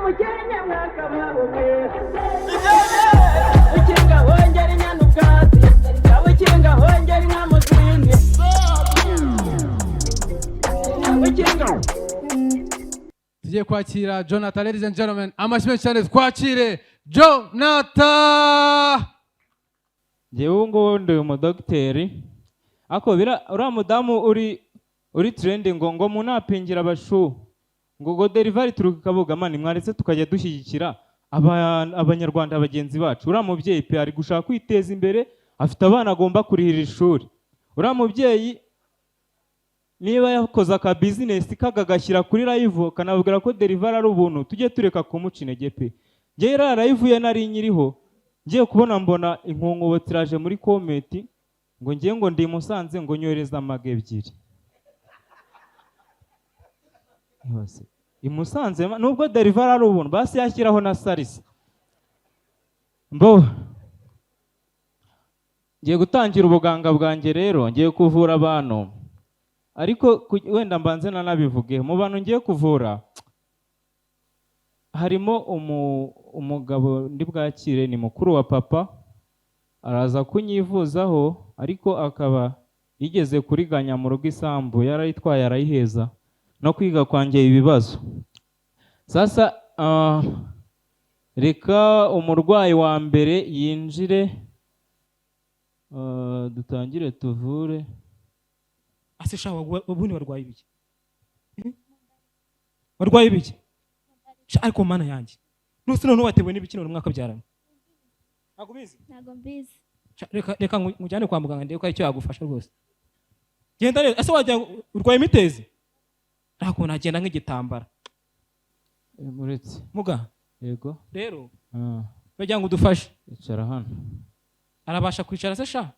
mukenya mwaka mwabuke ukinga hongera inyana ubwatsi ukinga hongera inka muzindi ukinga. Tugiye kwakira Jonathan. Ladies and gentlemen, amashyi cyane twakire Jonathan. Njyewe ngo ndi umudogiteri ako uriya mudamu uri trending ngo munapingira abashu ngo delivery turuka Kabuga mani mwaretse tukajya dushyigikira abanyarwanda bagenzi bacu. Uriya mubyeyi pe ari gushaka kwiteza imbere, afite abana agomba kurihira ishuri. Uriya mubyeyi niba yakoze aka business kagagashyira kuri live kanabwira ko delivery ari ubuntu, tujye tureka kumuca intege pe. Njye rara live ye nari nyiriho, ngiye kubona mbona inkungubo tiraje muri comment ngo ngiye ngo ndi Musanze ngo nyohereza amage ebyiri. Yose imusanze nubwo delivery ari ubuntu basi yashyiraho na salisa. Mbo ngiye gutangira ubuganga bwanjye rero, ngiye kuvura abantu, ariko wenda mbanze nanabivuge. Mu bantu ngiye kuvura harimo umugabo ndi bwakire, ni mukuru wa papa, araza kunyivuzaho ariko akaba yigeze kuriganya mu rugo isambu yarayitwaye arayiheza no kwiga kwanjye ibibazo. Sasa reka umurwayi wa mbere yinjire, dutangire tuvure. Ase shawa ubundi barwaye ibiki? Barwaye ibiki? Ariko mana yanjye nusi none watewe n'ibiki none mwaka byarana? Ntago bizi? Ntago mbizi. Reka ngujyane kwa muganga ndeko icyo yagufasha rwose. Genda rero, ase wajya urwaye imitezi? Ntago nagenda nk'igitambara. Muretse. Muga. Yego. Rero. Bajya ngo udufashe. Icara hano. Arabasha kwicara se sha?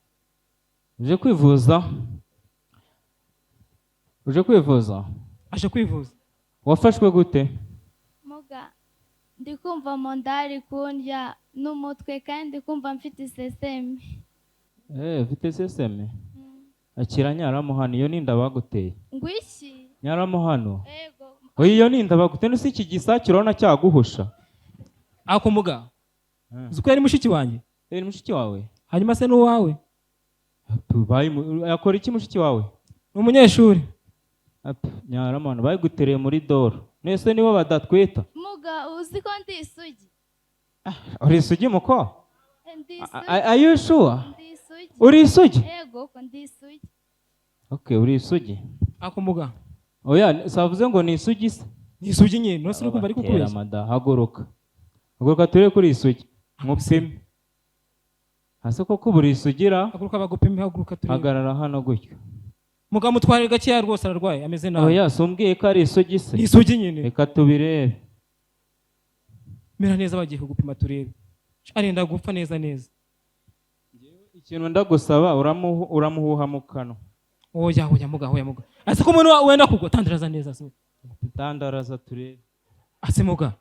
Uje kwivuza? Uje kwivuza? Aje kwivuza. Wafashwe gute? Muga, ndi kumva mu ndari kundya n'umutwe kandi kumva mfite iseseme. Mfite iseseme? Akira Nyaramo hano, iyo ninda baguteye. Ngwiki? Nyaramo hano. Yego. Iyo ninda baguteye nusi iki gisakiro urabona cyaguhusha. Ako muga. Zuko yari mushiki wanjye? Yari mushiki wawe? Hanyuma se n'uwawe? Yakora iki mushiki wawe? Umunyeshuri. Nyaramo hano bayigutereye muri doro. Nese nibo badatwita. Muga, uzi ko ndi isugi? Uri isugi muko? Ndi isugi. Are you sure? Ndi isugi. Uri isugi? Yego, ko ndi isugi. Okay, uri isugi. Ako muga. Oya, savuze ngo ni isugi se? Ni isugi nyine, nose nuko bari kukubeshya. Mada, haguruka. Haguruka ture kuri isugi. Mupime. Hase koko buri isugira. Haguruka bagupime, haguruka ture. Hagarara hano gutyo. Muga mutware gakeya rwose ararwaye ameze nabi. Oya, sumbwiye ko ari isugi se? Ni isugi nyine. Reka tubirebe. Mira neza bagiye kugupima turebe. Arenda gupfa neza neza. Ikintu ndagusaba uramuhuha mu kanwa. Oya muga, oya muga. Ase ko umuntu wenda kugwa tandaraza neza se. Tandaraza turebe. Ase muga,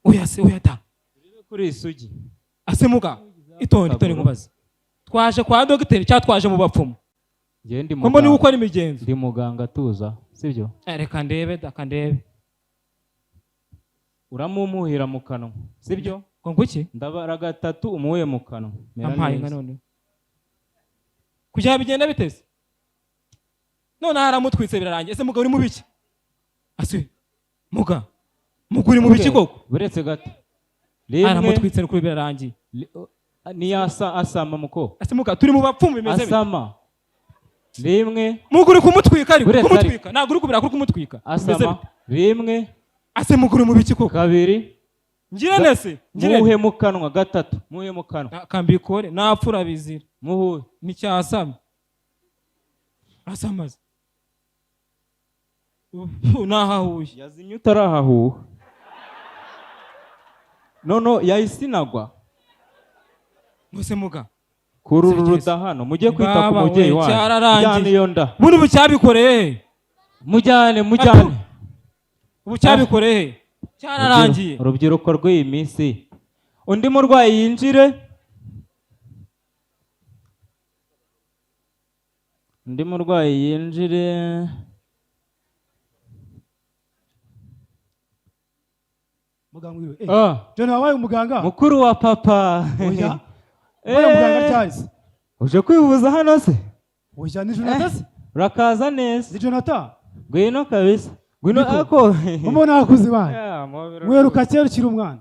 oya se oya ta. Turebe kuri isugi. Ase muga, itonde nkubaza. Twaje kwa dogiteri cya twaje mu bapfumu. Ngiye ndi muganga. Mbona uko ari imigenzo. Ndi muganga tuza, sibyo? Reka ndebe. Uramumuhira mu kanwa, sibyo? Ngo nguki? Ndabara gatatu umuhuye mu kanwa. Ampaye nka none. Kujya bigenda biteze. None haramutwitse birarangiye. Ese muga uri mu biki? Ase muga. Muguri mu biki koko? Buretse gato. Haramutwitse kuri birarangiye. Ni asama muko. Ase muga turi mu bapfumu bimeze bite? Asama. Rimwe. Muguri kumutwika ariko kumutwika. Ntabwo uri kubira kuri kumutwika. Asama. Rimwe. Ase muguri mu biki koko? Kabiri. Ngire nese. Muhe mu kanwa gatatu. Muhe mu kanwa. Kambikore napfura bizira. Muhuye. Ni cyasama. Asamaze. Nahahuye. Yazinye utarahahuha. Nono yayisinagwa. Ngose muga. Kururuda hano mujye kwita ku mubyeyi wawe. Cyararangiye. Iyo nda. Buno bucyabikoreye. Mujyane. Ubu cyabikoreye. Cyararangiye. Urubyiruko rw'iyi minsi. Undi murwayi yinjire. muganga wiwe John wabaye umuganga mukuru wa papa oya wabaye umuganga cyase uje kwivuza hano se oya ni Jonathan se urakaza neza ni Jonathan ngwino kabisa ngwino ako umubona akuze bana mweruka kera ukiri umwana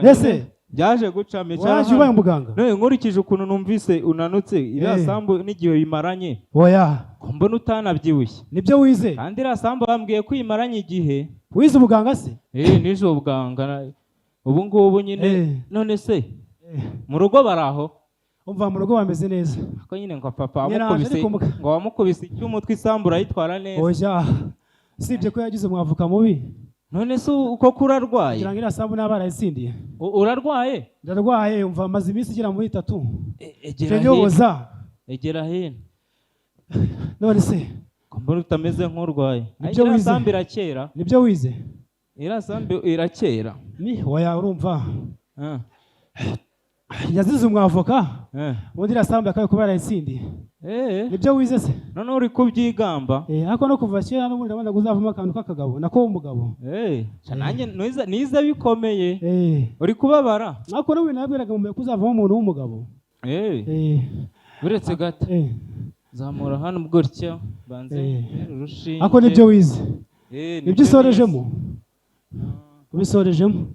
ese byaje gucamo waje ubaye umuganga nkurikije ukuntu numvise unanutse iriya sambu n'igihe yimaranye oya mbona utanabyibushye nibyo wize kandi iriya sambu bambwiye ko yimaranye igihe wize ubuganga se nije ubuganga ubu ngubu nyine none se mu rugo baraho umva mu rugo bameze neza ko nyine ngo papa ngo wamukubise icy'umutwe isambu urayitwara neza oya sibye ko yagize umwavoka mubi none se uko kurarwaye kugira ngo iriya sambu n'aba barayitsindiye urarwaye ndarwaye umva maze iminsi igera muri 3 egera hino none se mbona utameze nk'urwaye nibyo wize sambu irakera nibyo wize iriya sambu irakera ni oya urumva yazize umwavoka ubundi iriya sambu yakabaye kuba yarayitsindiye nibyo wize se none uri kubyigamba ariko no kuva kera n'ubundi ndabona kuzavamo akantu k'akagabo nako umugabo nanjye nize bikomeye uri kubabara ariko n'ubundi nabwiraga mu kuzavamo umuntu w'umugabo uretse gato zamura hano gutya banze urushinge ariko nibyo wize nibyo usorejemo ubisorejemo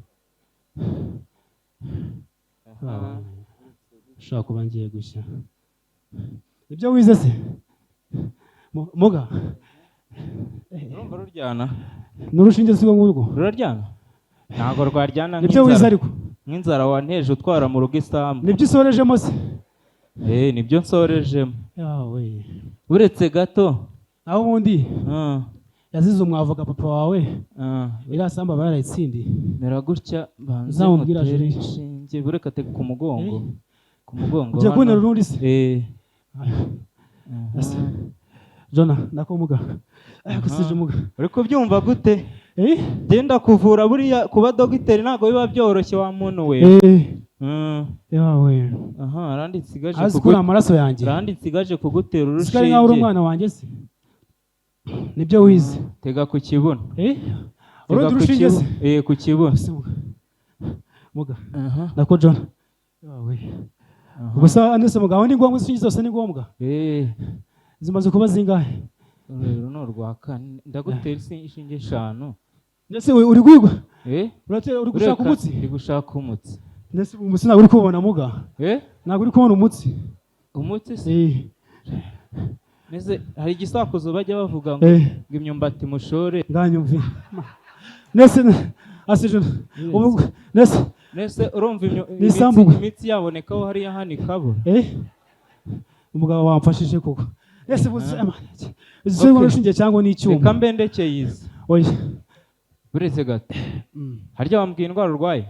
ushaka kuba ngiye gushya nibyo wize se muga urumva ruryana n'urushinge si ngurwo ruraryana ntago rwaryana nibyo wize ariko nk'inzara wanteje utwara mu rugo isambu nibyo usorejemo se nibyo nsorejemo yawe uretse gato aho ubundi yazize umwavoka papa wawe iriya sambu aba yarayitsindiye mera gutya banze uzamubwira inshinge bureka te ku mugongo ujya kubonera urundi se Jona nako muganga gusije muganga uri kubyumva gute genda kuvura buriya kuba dogiteri ntabwo biba byoroshye wa muntu we yawe aranditse igaje kugutera amaraso yanjye aranditse igaje kugutera urushinge sikari nkaho uri umwana wanjye se nibyo wize tega ku kibuno urundi urushinge se ku kibuno muga nako Jona yawe gusa andese mugabo ni ngombwa inshinge zose ni ngombwa zimaze kuba zingahe rero no rwakane ndagutera inshinge 5 ndese uri gwigwa uri gushaka umutsi uri gushaka umutsi ndese umutsi ntabwo uri kubona muga ntabwo uri kubona umutsi se neze hari igisakuzo bajya bavuga ngo imyumbati mushore nganyumvi nese asije nese urumva imitsi yabonekaho hariya hani kabura umugabo wamfashije koko nese buze urushinge cyangwa n'icyuma reka mbendeke yize oya uretse gato harya wambwiye indwara urwaye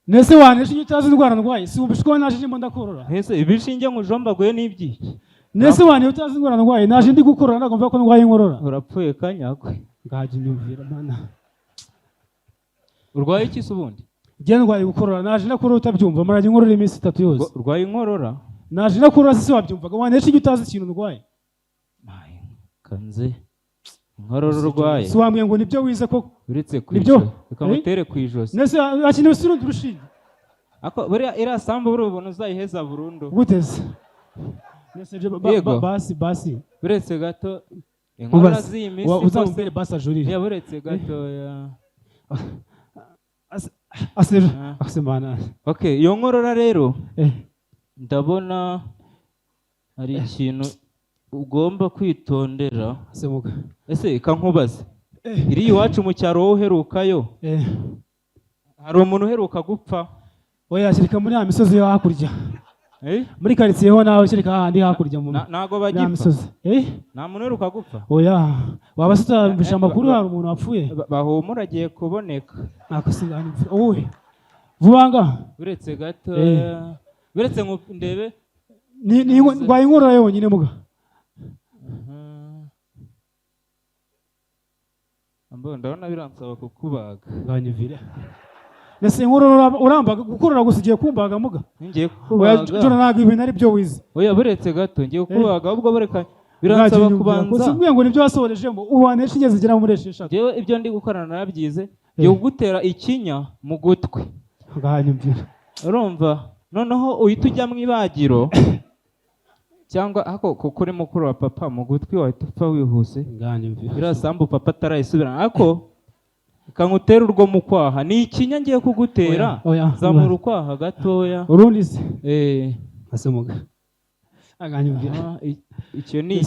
nese waneshe iyo utazi indwara ndwaye si ubishwe naje ndimo ndakorora nese ibishinge nkujombaguye n'ibyiki nese wane utazi indwara ndwaye naje ndi gukorora ndagomba ko ndwaye inkorora urapfuye kanyakwe ngaje nyumvira mana urwaye iki se ubundi ngiye ndwaye gukorora naje ndakorora utabyumva maranye inkorora iminsi 3 yose urwaye inkorora naje ndakorora se wabyumvaga waneshe iyo utazi ikintu ndwaye kanze inkorora urwaye si wambwiye ngo nibyo wize koko uretse kwijosi ukamutere kwijosi nese akinwe sirundi urushinge ako buriya iriya sambu buri ubona uzayiheza burundu guteze nese basi uretse gato inkorora z'iyi minsi uzamubwire basi ajurire buretse gato asemana okay iyo nkorora rero ndabona hari ikintu ugomba kwitondera ese ikankubaze iri iwacu mu cyaro wowe uherukayo hari umuntu uheruka gupfa oya shirika muri ya misozi yo hakurya muri karitsiye ho nawe shirika handi hakurya mu nago bagipfa nta muntu uheruka gupfa oya waba sitabisha amakuru hari umuntu wapfuye bahumura agiye kuboneka nakosingana owe vubanga uretse gato uretse ndebe ni ngwaye inkorora yonyine muga ndabona biransaba kukubaga nganyivira nese inkorora urambaga gukorora gusa ugiye kumbaga muga ngiye kubaga jona ntabwo ibintu ari byo wize oya buretse gato ngiye kubaga ahubwo bureka biransaba kubanza gusa ubwiye ngo nibyo wasorejemo uhanesha ingeze zigera muri 6 jewe ibyo ndi gukorana narabyize ngiye kugutera ikinya mu gutwi nganyumvira urumva noneho uhita ujya mu ibagiro cyangwa ako kuko uri mukuru wa papa mu gutwi wahita upfa wihuse nganyumvira birasambu papa atarayisubirana ariko kangutere urwo mu kwaha ni ikinya ngiye kugutera zamura ukwaha gatoya urundi se asemuga aganyumvira icyo ni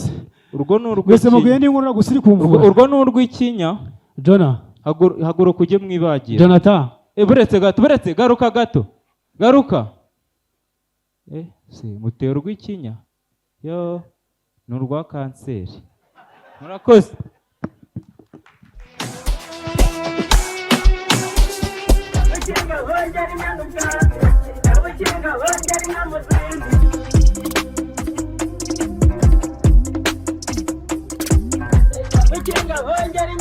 urwo ni urwese muguye ni nkuru gusiri kumvura urwo ni urw'ikinya Jona haguruka ujye mu ibagiro Jonathan buretse garuka gato garuka se mutera urw'ikinya yo ni urwa kanseri murakoze Ukinga hongera